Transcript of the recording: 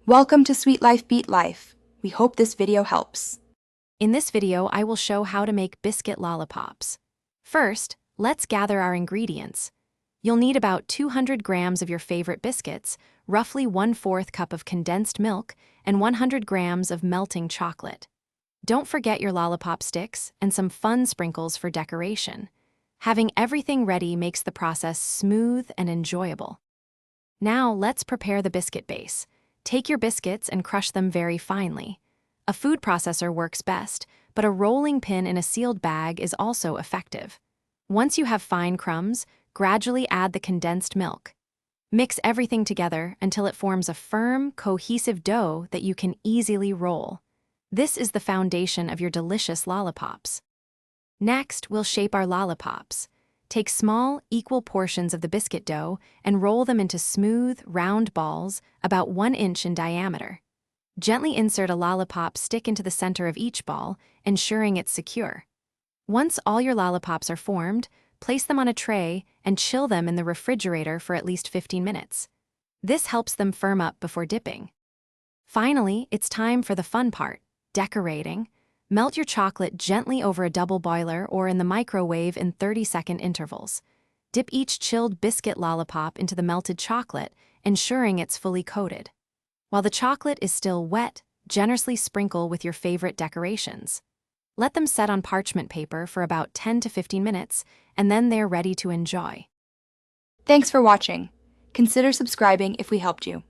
Welcome to Sweet Life Beat Life. We hope this video helps. In this video, I will show how to make biscuit lollipops. First, let's gather our ingredients. You'll need about 200 grams of your favorite biscuits, roughly 1/4 cup of condensed milk, and 100 grams of melting chocolate. Don't forget your lollipop sticks and some fun sprinkles for decoration. Having everything ready makes the process smooth and enjoyable. Now, let's prepare the biscuit base. Take your biscuits and crush them very finely. A food processor works best, but a rolling pin in a sealed bag is also effective. Once you have fine crumbs, gradually add the condensed milk. Mix everything together until it forms a firm, cohesive dough that you can easily roll. This is the foundation of your delicious lollipops. Next, we'll shape our lollipops. Take small, equal portions of the biscuit dough and roll them into smooth, round balls about 1 inch in diameter. Gently insert a lollipop stick into the center of each ball, ensuring it's secure. Once all your lollipops are formed, place them on a tray and chill them in the refrigerator for at least 15 minutes. This helps them firm up before dipping. Finally, it's time for the fun part, decorating. Melt your chocolate gently over a double boiler or in the microwave in 30-second intervals. Dip each chilled biscuit lollipop into the melted chocolate, ensuring it's fully coated. While the chocolate is still wet, generously sprinkle with your favorite decorations. Let them set on parchment paper for about 10 to 15 minutes, and then they're ready to enjoy. Thanks for watching. Consider subscribing if we helped you.